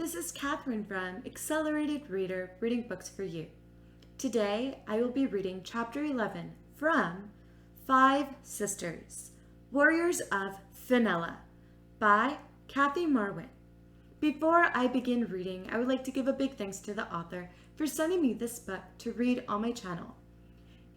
this is Catherine from Accelerated Reader reading books for you. Today I will be reading Chapter 11 from Five Sisters, Warriors of Finella by Kathy Marwin. Before I begin reading, I would like to give a big thanks to the author for sending me this book to read on my channel.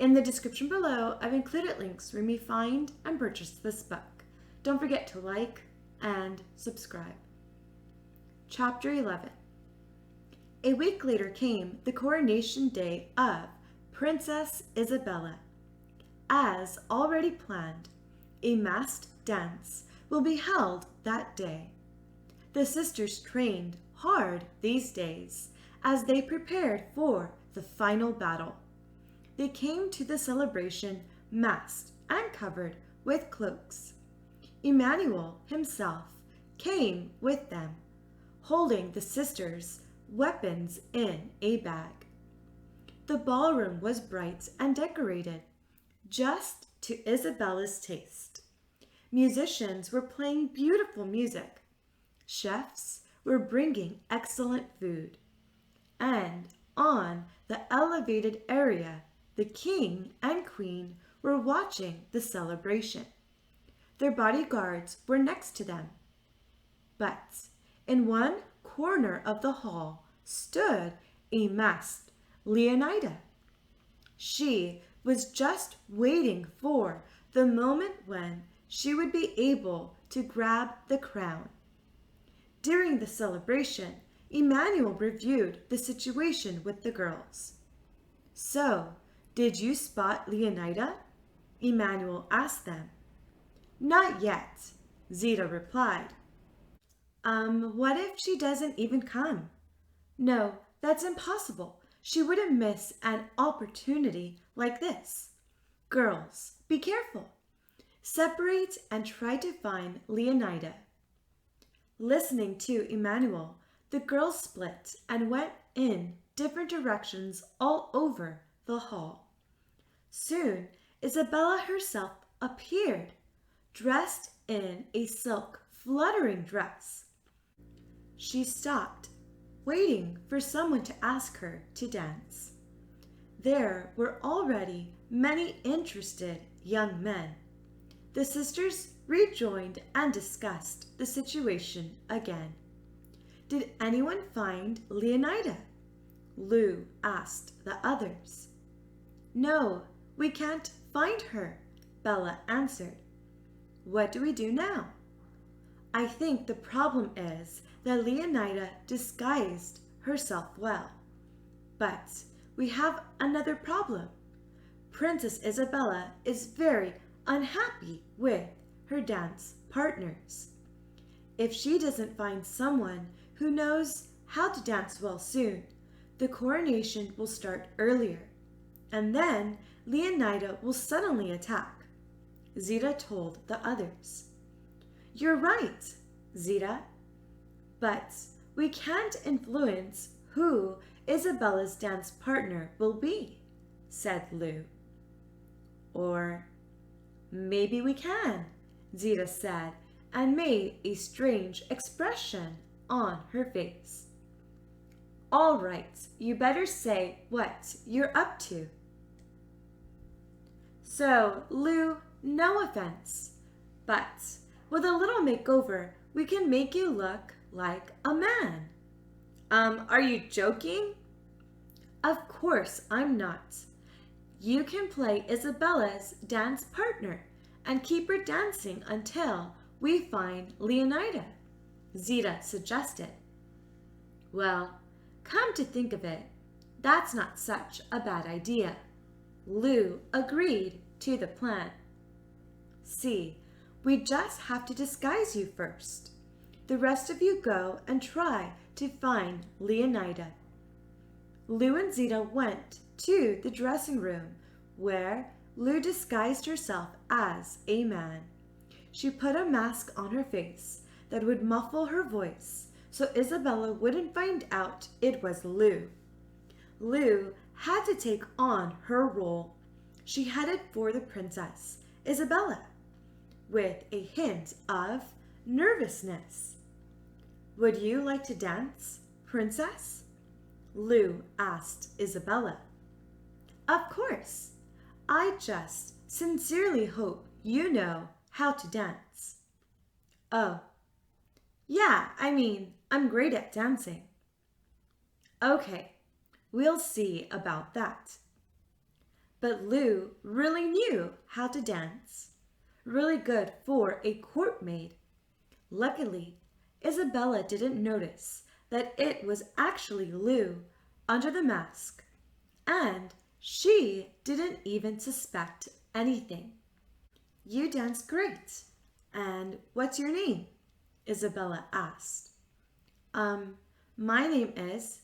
In the description below, I've included links where you may find and purchase this book. Don't forget to like and subscribe. Chapter 11. A week later came the coronation day of Princess Isabella. As already planned, a masked dance will be held that day. The sisters trained hard these days as they prepared for the final battle. They came to the celebration masked and covered with cloaks. Emmanuel himself came with them, holding the sisters' weapons in a bag. The ballroom was bright and decorated, just to Isabella's taste. Musicians were playing beautiful music. Chefs were bringing excellent food. And on the elevated area, the king and queen were watching the celebration. Their bodyguards were next to them. But in one corner of the hall stood a masked Leonida. She was just waiting for the moment when she would be able to grab the crown. During the celebration, Emmanuel reviewed the situation with the girls. "So, did you spot Leonida?" Emmanuel asked them. "Not yet," Zita replied. What if she doesn't even come?" "No, that's impossible. She wouldn't miss an opportunity like this. Girls, be careful. Separate and try to find Leonida." Listening to Emmanuel, the girls split and went in different directions all over the hall. Soon, Isabella herself appeared, dressed in a silk fluttering dress. She stopped, waiting for someone to ask her to dance. There were already many interested young men. The sisters rejoined and discussed the situation again. "Did anyone find Leonida?" Lou asked the others. "No, we can't find her," Bella answered. "What do we do now?" "I think the problem is that Leonida disguised herself well. But we have another problem. Princess Isabella is very unhappy with her dance partners. If she doesn't find someone who knows how to dance well soon, the coronation will start earlier, and then Leonida will suddenly attack," Zita told the others. "You're right, Zita. But we can't influence who Isabella's dance partner will be," said Lou. "Or maybe we can," Zita said, and made a strange expression on her face. "All right, you better say what you're up to." "So, Lou, no offense, but with a little makeover, we can make you look like a man." Are you joking?" "Of course I'm not. You can play Isabella's dance partner and keep her dancing until we find Leonida," Zita suggested. "Well, come to think of it, that's not such a bad idea." Lou agreed to the plan. "See, we just have to disguise you first. The rest of you go and try to find Leonida." Lou and Zita went to the dressing room where Lou disguised herself as a man. She put a mask on her face that would muffle her voice so Isabella wouldn't find out it was Lou. Lou had to take on her role. She headed for the princess, Isabella, with a hint of nervousness. Would you like to dance, princess? Lou asked Isabella. Of course. I just sincerely hope you know how to dance. Oh, yeah, I'm great at dancing. Okay, we'll see about that. But Lou really knew how to dance. Really good for a court maid. Luckily, Isabella didn't notice that it was actually Lou under the mask, and she didn't even suspect anything. You dance great. And what's your name? Isabella asked. My name is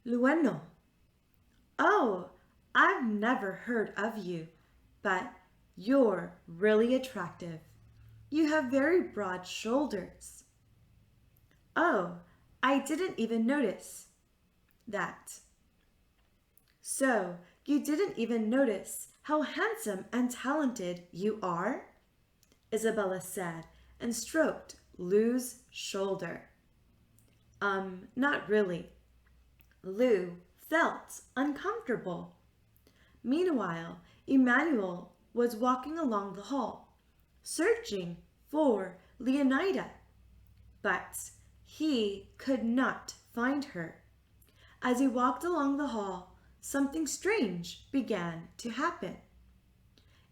Lueno. Oh, I've never heard of you, but you're really attractive. You have very broad shoulders. Oh, I didn't even notice that. So, you didn't even notice how handsome and talented you are? Isabella said and stroked Lou's shoulder. Not really. Lou felt uncomfortable. Meanwhile, Emmanuel was walking along the hall, searching for Leonida, but he could not find her. As he walked along the hall, something strange began to happen.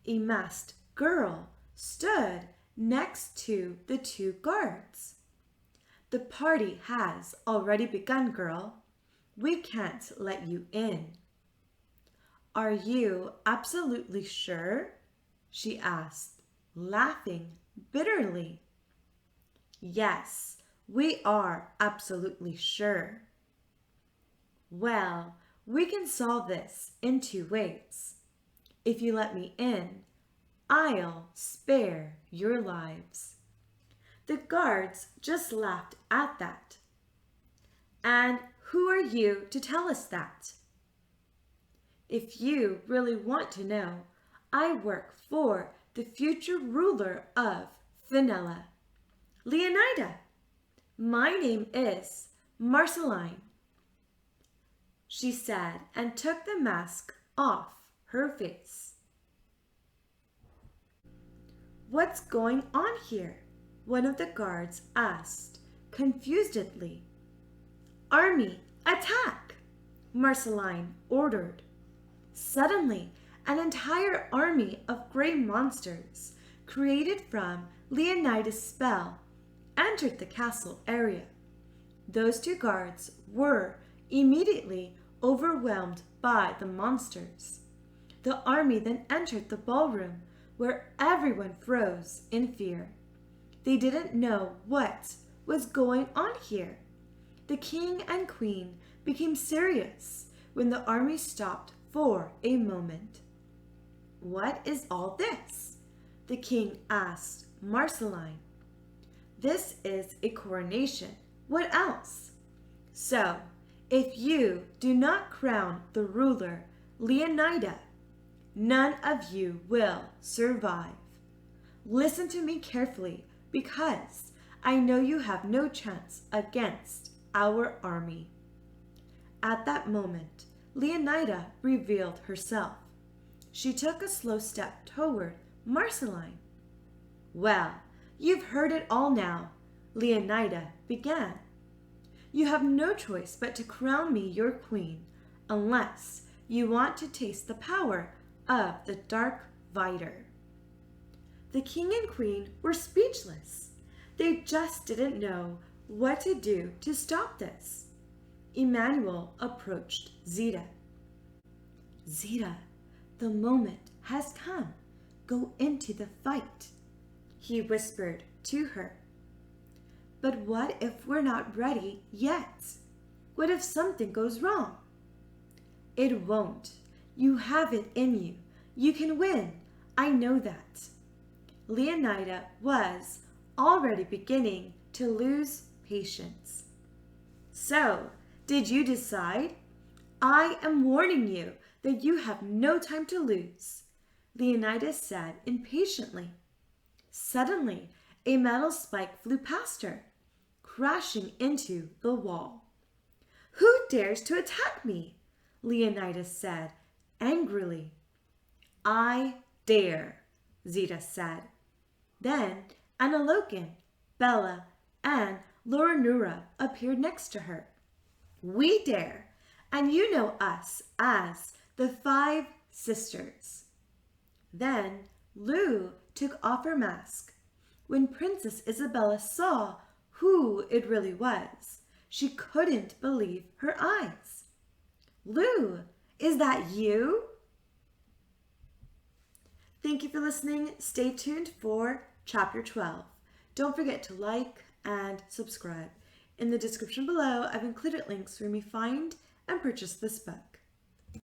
A masked girl stood next to the two guards. The party has already begun, girl. We can't let you in. Are you absolutely sure? She asked, laughing bitterly. Yes, we are absolutely sure. Well, we can solve this in two ways. If you let me in, I'll spare your lives. The guards just laughed at that. And who are you to tell us that? If you really want to know, I work for the future ruler of Finella, Leonida. My name is Marceline, she said, and took the mask off her face. What's going on here? One of the guards asked confusedly. Army, attack! Marceline ordered. Suddenly, an entire army of gray monsters, created from Leonida's spell, entered the castle area. Those two guards were immediately overwhelmed by the monsters. The army then entered the ballroom, where everyone froze in fear. They didn't know what was going on here. The king and queen became serious when the army stopped for a moment. What is all this? The king asked Marceline. This is a coronation. What else? So, if you do not crown the ruler, Leonida, none of you will survive. Listen to me carefully, because I know you have no chance against our army. At that moment, Leonida revealed herself. She took a slow step toward Marceline. Well, you've heard it all now, Leonida began. You have no choice but to crown me your queen, unless you want to taste the power of the Dark Vider. The king and queen were speechless. They just didn't know what to do to stop this. Emmanuel approached Zita. Zita, the moment has come. Go into the fight, he whispered to her. But what if we're not ready yet? What if something goes wrong? It won't. You have it in you. You can win. I know that. Leonida was already beginning to lose patience. So, did you decide? I am warning you that you have no time to lose, Leonida said impatiently. Suddenly, a metal spike flew past her. crashing into the wall. "Who dares to attack me?" Leonidas said angrily. "I dare," Zeta said. Then Antilochus, Bella, and Lauranura appeared next to her. "We dare, and you know us as the 5 sisters." Then Lou took off her mask. When Princess Isabella saw who it really was, she couldn't believe her eyes. "Lou, is that you?" Thank you for listening. Stay tuned for Chapter 12. Don't forget to like and subscribe. In the description below, I've included links where you may find and purchase this book.